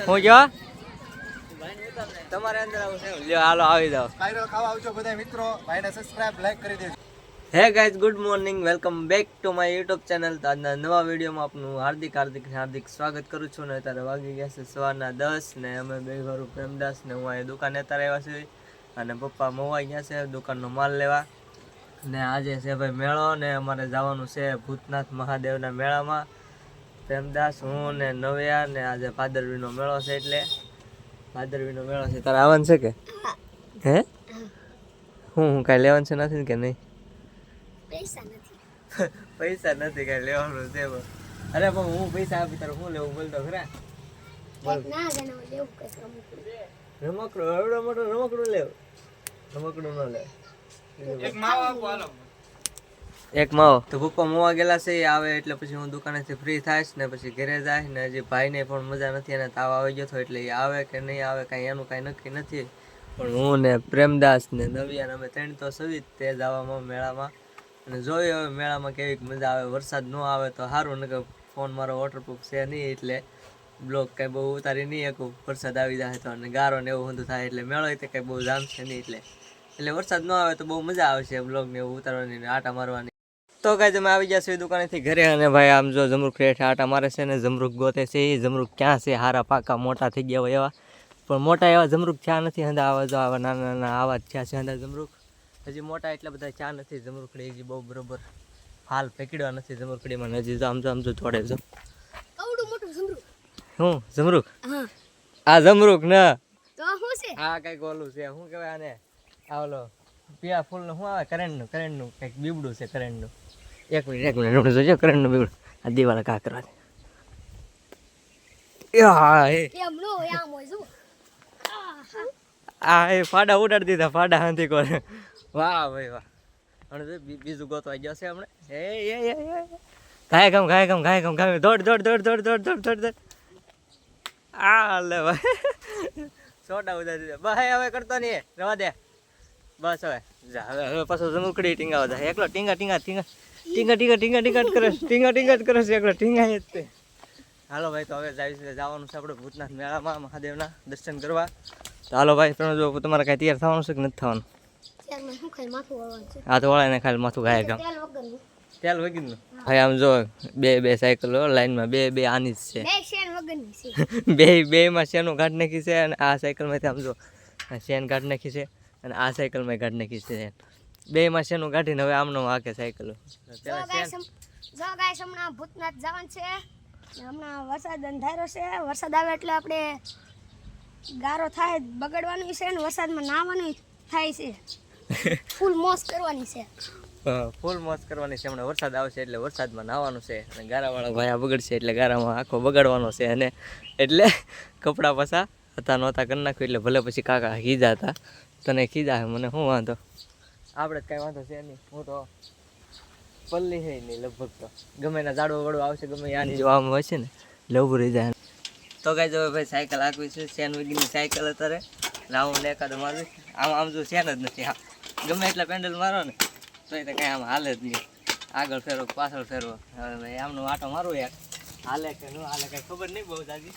હું જો તમારે અંદર આવું છે લ્યો હાલો આવી જાઓ કાયરો ખાવા આવજો બધા મિત્રો ભાઈને સબસ્ક્રાઇબ લાઈક કરી દેજો hey guys good morning welcome back to my YouTube channel તો આજના નવા વિડીયોમાં આપનું હાર્દિક સ્વાગત કરું છું ને અત્યારે વાગી ગયા છે સવારના 10 ને અમે બે ઘરું પ્રેમદાસ ને હું અહીંયા દુકાને અત્યારે આવ્યા છીએ અને પપ્પા મોવાઈ ગયા છે દુકાનનો માલ લેવા ને આજે છે ભાઈ મેળો ને અમારે જવાનું છે ભૂતનાથ મહાદેવના મેળામાં પ્રેમદાસ હું ને નવ્યા ને આજે ભાદરવીનો મેળો છે એટલે ભાદરવીનો મેળો છે તારે આવવાનું છે કે હે હું કાંઈ લેવાનું છે નથી કે નહીં પૈસા નથી કઈ લેવાનું છે અરે પણ હું પૈસા આપી તારે શું લેવું બોલતો ખરા રમકડું એવડો મોટો રમકડું લેવ રમકડું ન લે એક માવો તો પપ્પા મોવા ગયેલા છે એ આવે એટલે પછી હું દુકાનેથી ફ્રી થાઈશ ને પછી ઘરે જાય ને હજી ભાઈને પણ મજા નથી અને તાવ આવી ગયો હતો એટલે એ આવે કે નહીં આવે કાંઈ એનું કાંઈ નક્કી નથી પણ હું ને પ્રેમદાસ ને નવિયા અમે ત્રણ તો સવી તે જવામાં મેળામાં અને જોઈએ હવે મેળામાં કેવી મજા આવે વરસાદ ન આવે તો સારું ને કે ફોન મારો વોટરપ્રૂફ છે નહીં એટલે બ્લોગ કાંઈ બહુ ઉતારી નહીં એકું વરસાદ આવી જાય તો અને ગારો ને એવું બધું થાય એટલે મેળો તે કાંઈ બહુ જામશે નહીં એટલે વરસાદ ન આવે તો બહુ મજા આવશે બ્લોગ ને એવું ઉતારવાની આટા મારવાની તો કાંઈ તમે આવી જશો દુકાનેથી ઘરે અને ભાઈ આમ જો જમરૂક હેઠ આટા મારે છે ને જમરૂક ગોતે છે એ જમરૂક ક્યાં છે હારા પાકા મોટા થઈ ગયા હોય એવા પણ મોટા એવા જમરૂક ચા નથી હંધા આવા જો આવા નાના નાના આવા જ થયા છે હંધા જમરૂક હજી મોટા એટલા બધા ચા નથી જમરૂકડી હજી બહુ બરોબર હાલ પકડ્યા નથી જમરૂકડીમાં હજી જો આમ જો થોડે જો હું જમરૂક આ જમરૂક ને આ કઈક ઓલું છે શું કહેવાય આને આ ઓલો પીળા ફૂલનું શું આવે કરંટનું કંઈક બીબડું છે કરંટનું એક મિનિટ જોજો કરંટનું બીબડું આ દિવાળા કા કરવા એ ફાડા ઉડાડી દીધા ફાડા હાંથી કરે વાહ ભાઈ વાહ હવે બીજું ગોતવા ગયો છે હમણાં ઘાય દોડ આ લે ભાઈ સોડા ઉડાડી દીધા ભાઈ હવે કરતો નહીં રવા દે બસ હવે હવે પાછો જમુકડી ટીંગાવા જાય એકલો ટીંગા કરે છે એકલો ટીંગા જ તે હાલો ભાઈ તો હવે જવાનું છે આપણે ભૂતનાથ મેળામાં મહાદેવના દર્શન કરવા તો હાલો ભાઈ તમે જો તમારે કાંઈ તૈયાર થવાનું છે કે નથી થવાનું હા તો વળાને ખાલી માથું ગાય કામ તેલ વગીરનું ભાઈ આમ જો બે સાયકલો લાઈનમાં બે આની જ છે બેમાં શેનું કાઢ નાખી છે અને આ સાયકલમાંથી આમ જો શેન કાઢ નાખી છે અને આ સાયકલમાં કાઢ નાખી છે બેમાં શેનું કાઢીને હવે આમનો હાકે સાયકલો હમણાં ભૂતનાથ જવાનું છે હમણાં વરસાદ અંધારો છે વરસાદ આવે એટલે આપણે ગારો થાય બગડવાનું છે ને વરસાદમાં નાહવાનું થાય છે ફૂલ મોજ કરવાની છે હમણાં વરસાદ આવશે એટલે વરસાદમાં નાહવાનું છે અને ગારાવાળા ભાઈ બગડશે એટલે ગારામાં આખો બગાડવાનો છે અને એટલે કપડાં પાછા હતા નહોતા કરી નાખ્યું એટલે ભલે પછી કાકા ખીજા હતા તને ખીજા મને શું વાંધો આપણે જ કાંઈ વાંધો છે નહીં હું તો પલ્લી છે નહીં લગભગ તો ગમે એના ઝાડવો વડવો આવશે ગમે આની જો આમ હશે ને એટલે ઊભું રહી જાય તો કાંઈ જો ભાઈ સાયકલ આંકવી છે શેન વગીની સાયકલ અત્યારે લાવું એકાદો મારું આમ જો શેન જ નથી હા ગમે એટલા પેન્ડલ મારો ને તો એ તો કાંઈ આમ હાલે જ નહીં આગળ ફેરવો પાછળ ફેરવો હવે આમનો આટો મારું યાર હાલે કે ન હાલે કાંઈ ખબર નહીં બહુ જાજી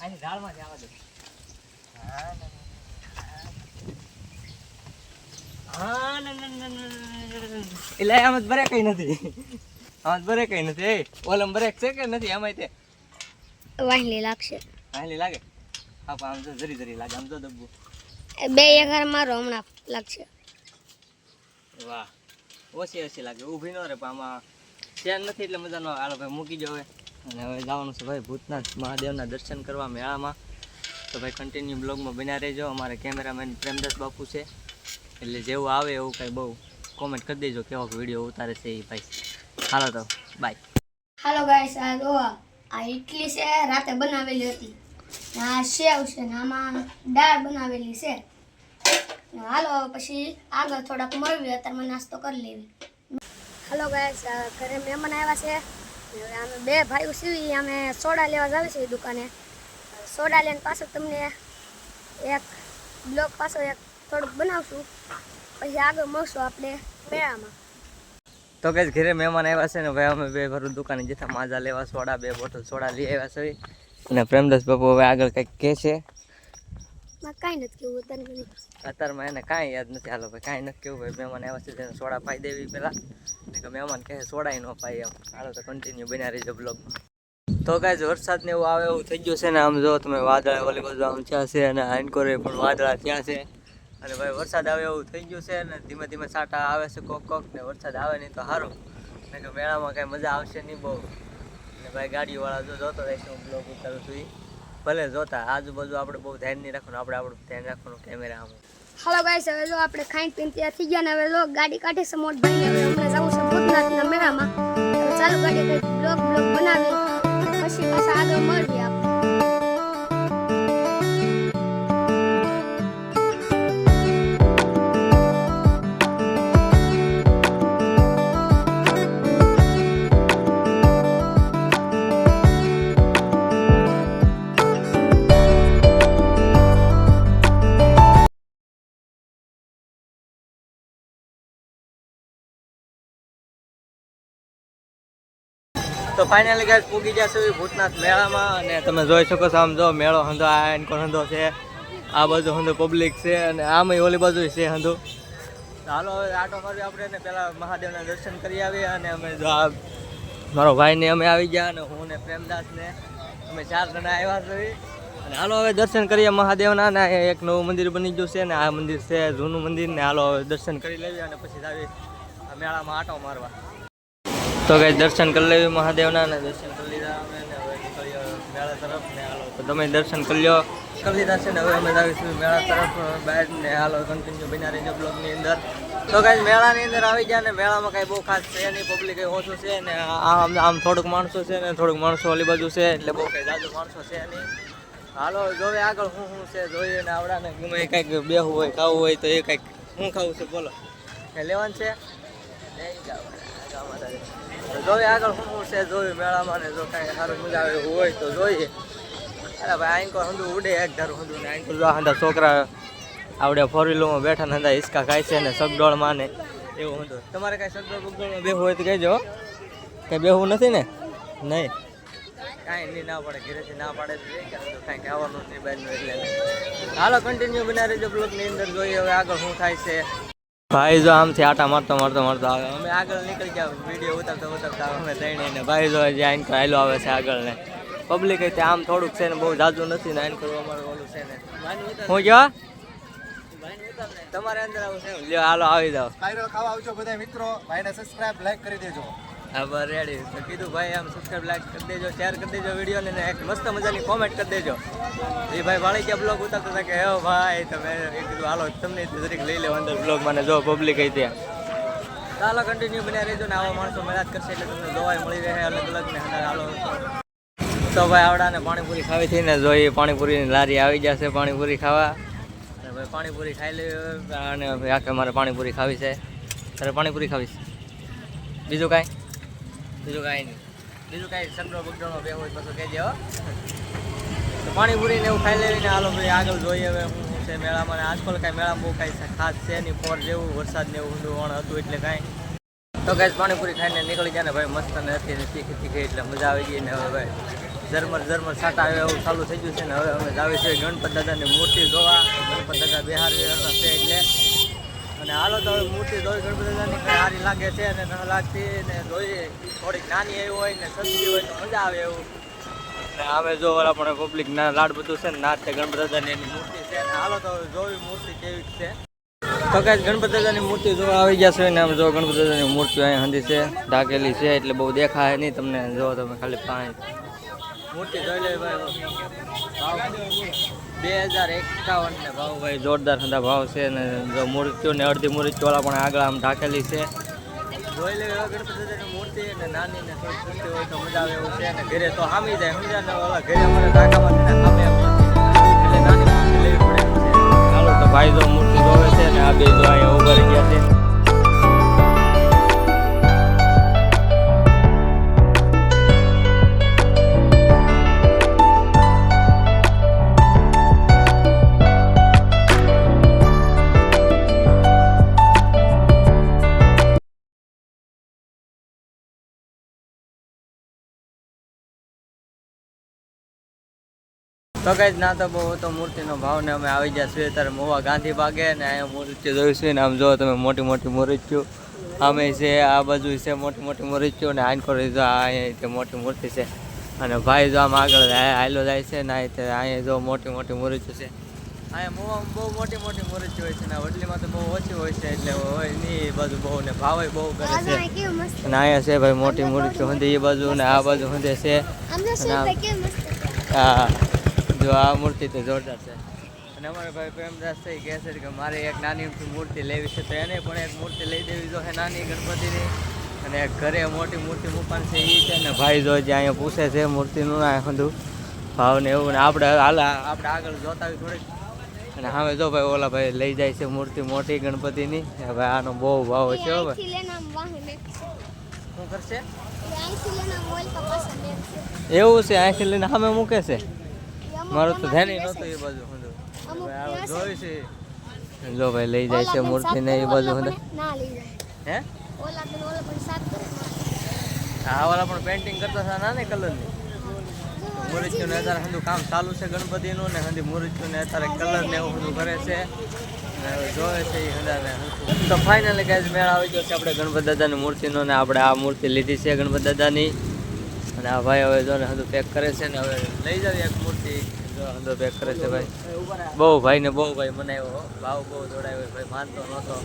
આની ઝાડમાં જ આવવા દે એટલે આમ જ બ્રેક નથી એ ઓલમ બ્રેક છે કે નથી આમાં તે વાહલી લાગે હા આમ તો જરી લાગે આમ તો દબ્બુ 2-11 મારો હમણાં લાગશે વાહ ઓછી લાગે ઊભી ન રે પણ આમાં ચેન નથી એટલે મજા ન આવે હાલો ભાઈ મૂકી જાવ અને હવે જવાનું છે ભાઈ ભૂતનાથ મહાદેવના દર્શન કરવા મેળામાં તો ભાઈ કન્ટિન્યુ બ્લોગમાં બન્યા રહેજો અમારે કેમેરામેન પ્રેમદાસ બાપુ છે એટલે જેવું આવે એવું કાંઈ બહુ કોમેન્ટ કરી દેજો કેવો વિડીયો ઉતારે છે એ ભાઈ હાલો તો બાય હાલો ગાઈસ આ જો આ ઇડલી છે રાતે બનાવેલી હતી આ સેવ છે ને આમાં દાળ બનાવેલી છે હાલો પછી આગળ થોડાક મળવી અત્યારે નાસ્તો કરી લેવી હાલો ગાઈસ ઘરે મહેમાન આવ્યા છે હવે અમે બે ભાઈઓ સીવી અમે સોડા લેવા જાવી છે દુકાને સોડા લઈને પાછું તમને એક બ્લોગ પાછો એક થોડુંક બનાવશું પછી આગળ મળશું આપણે મેળામાં તો કઈ ઘરે મહેમાન આવ્યા છે ને ભાઈ અમે બે ભરું દુકાને જતા માજા લેવા સોડા 2 બોટલ સોડા લઈ આવ્યા છે અને પ્રેમદાસ બાપુ હવે આગળ કંઈક કહે છે. માં કાંઈ નથી કેવું તને બધી. અત્યારમાં એને કાંઈ યાદ નથી. હાલો ભાઈ કાંઈ નથી કેવું ભાઈ. મહેમાન આવ્યા છે તેને સોડા પાઈ દેવી પહેલાં. કે મહેમાન કહે સોડાય ન પાઈ એમ. હાલો તો કન્ટિન્યુ બન્યા રહીજો બ્લોગમાં. તો કાંઈ વરસાદ ને એવું આવે એવું થઈ ગયું છે ને. આમ જો તમે વાદળા ઓલી બાજુ આમ થયા છે અને આનકોરે પણ વાદળા થયા છે. અને ભાઈ વરસાદ આવે એવું થઈ ગયું છે ને ધીમે ધીમે સાટા આવે છે કોક કોક ને વરસાદ આવે નહીં તો સારું. ને કે મેળામાં કાંઈ મજા આવશે નહીં બહુ. ને ભાઈ ગાડીવાળા જો જોતો રહીશ હું બ્લોગ ઉતારું છું એ ભલે જોતા. આજુબાજુ આપણે બહુ ધ્યાન નહીં રાખવાનું. આપણે આપણું ધ્યાન રાખવાનું કેમેરા આમ. હાલો ગાઈસ હવે જો આપણે ખાઈને પીને તૈયાર થઈ ગયા ને હવે લો ગાડી કાઢી છે મોટ ભાઈ હવે અમને જવું છે ભૂતનાથના મેળામાં. હવે ચાલુ ગાડી કઈ બ્લોગ બનાવી પછી પાછા આગળ મળીએ આપણે. તો ફાઇનલી ગાઈસ પૂગી ગયા છે ભૂતનાથ મેળામાં. અને તમે જોઈ શકો છો આમ જો મેળો હંધો આ એનકો હંધો છે. આ બાજુ હંધો પબ્લિક છે અને આમ ઓલી બાજુ છે હંધો. ચાલો હવે આટો મારી આપણે ને પહેલાં મહાદેવના દર્શન કરી આવીએ. અને અમે જો આ મારો ભાઈને અમે આવી ગયા અને હું ને પ્રેમદાસ ને અમે 4 જણા આવ્યા છીએ. અને હાલો હવે દર્શન કરીએ મહાદેવના. ને એક નવું મંદિર બની ગયું છે ને આ મંદિર છે જૂનું મંદિર. ને હાલો હવે દર્શન કરી લેવી અને પછી આવી મેળામાં આટો મારવા. તો કઈ દર્શન કરી લેવી મહાદેવના ને દર્શન કરી લીધા અમે ને હવે નીકળીએ મેળા તરફ. ને હાલો તો તમે દર્શન કરી લીધા છે ને હવે અમે આવીશું મેળા તરફ બહાર. ને હાલો કન્ટિન્યુ બન્યા રહીજો બ્લોગની અંદર. તો કાંઈ મેળાની અંદર આવી ગયા ને મેળામાં કાંઈ બહુ ખાસ છે નહીં. પબ્લિક કંઈ ઓછું છે ને આમ થોડુંક માણસો છે ને થોડુંક માણસો ઓલી બાજુ છે એટલે બહુ કંઈ જાજુ માણસો છે નહીં. હાલો જોવે આગળ શું છે જોઈએ ને આવડાને ગમે કંઈક બેહવું હોય ખાવું હોય તો એ કંઈક શું ખાવું છે બોલો કંઈ લેવાનું છે જોઈએ આગળ શું છે જોયું મેળામાં ને જો કાંઈ સારું મજા આવે એવું હોય તો જોઈએ. અરે ભાઈ આંકો હંધું ઉડે એક ધારું હંધું ને આંકો જો હંધા છોકરા આવડે 4-wheeલમાં બેઠા ને હંધા હિંચકા ખાય છે ને સગડોળમાં ને એવું હંધું. તમારે કાંઈ સગડોળ બગડોળમાં બેહવું હોય તો કહેજો. કંઈ બેહવું નથી ને નહીં કાંઈ નહીં ના પડે ઘરેથી ના પાડે તો કાંઈ કહેવાનું નથી બહારનું એટલે. હાલો કન્ટિન્યુ બના રહેજો બ્લોગની અંદર જોઈએ હવે આગળ શું થાય છે. ભાઈ જો આમથી આટા મારતો આવે. અમે આગળ નીકળી ગયા વિડીયો ઉતારતા અમે જઈને ને ભાઈ જો જે આઈન હાલો આવે છે આગળ ને પબ્લિક આમ થોડુંક છે ને બહુ જાજુ નથી ને આઈન કરવું અમારું ઓલું છે ને હું ગયો તમારે અંદર આવું છે લ્યો હાલો આવી જાઓ. કાયરો ખાવા આવજો બધા મિત્રો. ભાઈને સબસ્ક્રાઇબ લાઈક કરી દેજો. હા બસ રેડી. તો કીધું ભાઈ આમ સબસ્ક્રાઇબ લાઈક કરી દેજો શેર કરી દેજો વિડીયોને ને એક મસ્ત મજાની કોમેન્ટ કરી દેજો. એ ભાઈ વાળી ગયા બ્લોગ ઉતારતા હતા કે હે ભાઈ તમે કીધું હાલો તમને જરીક લઈ લેવા અંદર બ્લોગ મને જો પબ્લિક આવી ત્યાં. ચાલો કન્ટિન્યુ બન્યા રહેજો ને આવા માણસો મહેનત કરશે એટલે તમને જોવાય મળી રહે અલગ અલગ ને હાલો. તો ભાઈ આવડાને પાણીપુરી ખાવી હતી ને જોઈએ પાણીપુરીની લારી આવી જશે પાણીપુરી ખાવા. અને ભાઈ પાણીપુરી ખાઈ લેવી અને આખે મારે પાણીપુરી ખાવી છે. તારે પાણીપુરી ખાવી છે બીજું કાંઈ નહીં. બીજું કાંઈ સગડો બગડોનો બે હોય પાછું કહેજો. તો પાણીપુરી ને એવું ખાઈ લેવીને હાલો ભાઈ આગળ જોઈએ હવે શું છે મેળામાં. આજકાલ કાંઈ મેળામાં બહુ કાંઈ ખાસ છે નહીં. ફોર જેવું વરસાદ ને એવું ઊંડું વણ હતું એટલે કાંઈ. તો કાંઈ પાણીપુરી ખાઈને નીકળી જાય ને ભાઈ મસ્ત ને હતી ને તીખી એટલે મજા આવી ગઈ. ને હવે ભાઈ ઝરમર સાટા આવે એવું ચાલુ થઈ ગયું છે ને હવે અમે જાવી છીએ ગણપત દાદાની મૂર્તિ જોવા. ગણપત દાદા બિહાર છે એટલે અને હાલો તો હવે મૂર્તિ જોઈ ગણપત દાદાની કંઈ સારી લાગે છે અને ન લાગતી ને જોઈએ થોડીક નાની એવી હોય ને સસ્તી હોય તો મજા આવે એવું. ને અમે જો પણ પબ્લિક ના લાડ બધું છે ને નાચે ગણપત દાદાની એની મૂર્તિ છે ને હાલો તો જોવી મૂર્તિ કેવી છે. તો કાંઈ ગણપત દાદાની મૂર્તિ જોવા આવી ગયા છે ને આમ જો ગણપત દાદાની મૂર્તિ અહીંયા હંધી છે ઢાકેલી છે એટલે બહુ દેખાય નહીં તમને. જો તમે ખાલી પાણી મૂર્તિ જોઈ લે ભાઈ. ભાવ 2051 ને ભાવ ભાઈ જોરદાર હંધા ભાવ છે ને જો મૂર્તિઓ ને અડધી મૂર્તિઓળા પણ આગળ આમ ઢાકેલી છે. જોઈ લે ગણપત દાદાની મૂર્તિ ને નાની ને થોડી સસ્તી હોય તો મજા આવે એવું છે. ને ઘરે તો હામી જાય સમજ્યા ને ઓલા ઘરે અમારે ઢાકામાં સામે એટલે નાની મૂર્તિ લેવી પડે છે. ચાલો તો ભાઈ જો મૂર્તિ જોવે છે ને આ બે જો અહીંયા ઉભા રહી ગયા છે. તો કઈ ના તો બહુ તો મૂર્તિનો ભાવ ને અમે આવી ગયા છીએ ત્યારે મોવા ગાંધી બાગે ને અહીંયા મૂર્તિ જોયું છે ને આમ જો તમે મોટી મોટી મૂર્તિઓ અમે છે આ બાજુ છે મોટી મોટી મૂર્તિઓ ને આંખો જો અહીંયા મોટી મૂર્તિ છે અને ભાઈ જો આમ આગળ હાલો જાય છે ને અહીંયા જો મોટી મોટી મૂર્તિઓ છે અહીંયા મોવામાં બહુ મોટી મોટી મૂર્તિ હોય છે ને વડલીમાં તો બહુ ઓછી હોય છે એટલે હોય નહીં એ બાજુ બહુ ને ભાવે બહુ કરે છે અને અહીંયા છે ભાઈ મોટી મૂર્તિ હતી એ બાજુ ને આ બાજુ હતી છે હા જો આ મૂર્તિ તો જોરદાર છે અને અમારે ભાઈ પ્રેમદાસ થઈ કહે છે કે મારે એક નાની મૂર્તિ લેવી છે તો એને પણ એક મૂર્તિ લઈ દેવી જો છે નાની ગણપતિની અને એક ઘરે મોટી મૂર્તિ મૂકવાની છે એ છે ને ભાઈ જો જે અહીંયા પૂછે છે મૂર્તિનું ના બધું ભાવ ને એવું ને આપણે આપણે આગળ જોતા હોય થોડીક અને હવે જો ભાઈ ઓલા ભાઈ લઈ જાય છે મૂર્તિ મોટી ગણપતિની હવે આનો બહુ ભાવ છે હો ભાઈ શું કરશે એવું છે અહીંથી લઈને સામે મૂકે છે મારું તો ધ્યાન નહોતું એ બાજુ જોયું છે જો ભાઈ લઈ જાય છે મૂર્તિ ને એ બાજુ હે હા ઓલા પણ પેન્ટિંગ કરતા હતા નાની કલરની મૂર્તિઓ ને અત્યારે હંધું કામ ચાલુ છે ગણપતિનું ને હંધી મૂર્તિઓ ને અત્યારે કલર ને એવું બધું કરે છે જોવે છે એ હંધાને તો ફાઇનલી ગાઈઝ મેળ આવી ગયો છે આપણે ગણપતિ દાદાની મૂર્તિનો ને આપણે આ મૂર્તિ લીધી છે ગણપતિ દાદાની અને આ ભાઈ હવે જો ને હંધું પેક કરે છે ને હવે લઈ જાવી એક મૂર્તિ જો હંધું પેક કરે છે ભાઈ બહુ ભાઈ મને એવો ભાવ બહુ દોડાવ્યો ભાઈ માનતો નહોતો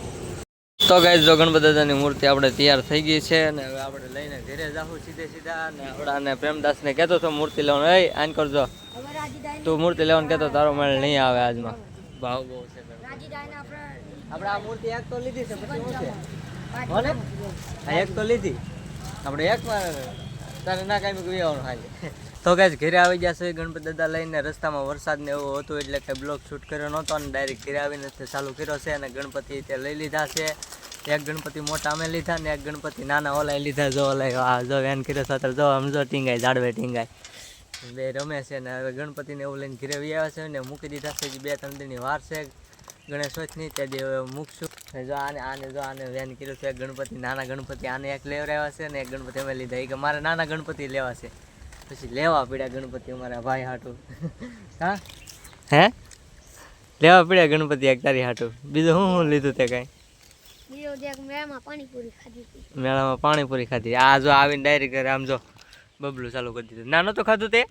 તો ગાઈઝ જો ગણપતિ દાદાની મૂર્તિ આપણે તૈયાર થઈ ગઈ છે અને હવે આપણે લઈને ઘરે જાવું સીધા અને આપણાને પ્રેમદાસને કહેતો હતો મૂર્તિ લેવાનું એ આન કરજો તું મૂર્તિ લેવાનું કહેતો તારો મેળ નહીં આવે આજમાં ભાવ બહુ છે આપણે આ મૂર્તિ એક તો લીધી છે પછી શું છે હોને આ એક તો લીધી આપણે એકમાં તારે ના કાંઈ મૂકી આવવાનું હાજે તો ગાઈઝ ઘરે આવી ગયા છે ગણપતિ દાદા લઈને રસ્તામાં વરસાદ ને એવું હતું એટલે કે બ્લોગ શૂટ કર્યો નહોતો અને ડાયરેક્ટ ઘરે આવીને ચાલુ કર્યો છે અને ગણપતિ તે લઈ લીધા છે એક ગણપતિ મોટા અમે લીધા ને એક ગણપતિ નાના ઓલાય લીધા જો ઓલાય આ જો વેન કર્યો સાથે જો આમ જો ટીંગાય ઝાડવે ટીંગાય બે રમે છે ને હવે ગણપતિને એવું લઈને ઘરે આવ્યા છે ને મૂકી દીધા છે 2-3 દિનની વાર છે ગણેશ ચોથની તે દી હવે મૂકશું જો આને વેન કર્યું છે ગણપતિ નાના ગણપતિ આને એક લેવડાવ્યા છે ને એક ગણપતિ અમે લીધા એ કે મારે નાના ગણપતિ લેવા છે પછી લેવા પડ્યા ગણપતિ અમારા ભાઈ હાટું હા હે લેવા પડ્યા ગણપતિ એક તારી હાટું બીજું શું લીધું તે કાંઈ મેળામાં પાણીપુરી ખાધી આ જો આવીને ડાયરેક્ટ ઘરે આમ જો બબલું ચાલુ કરી દીધું ના નહોતું ખાધું તે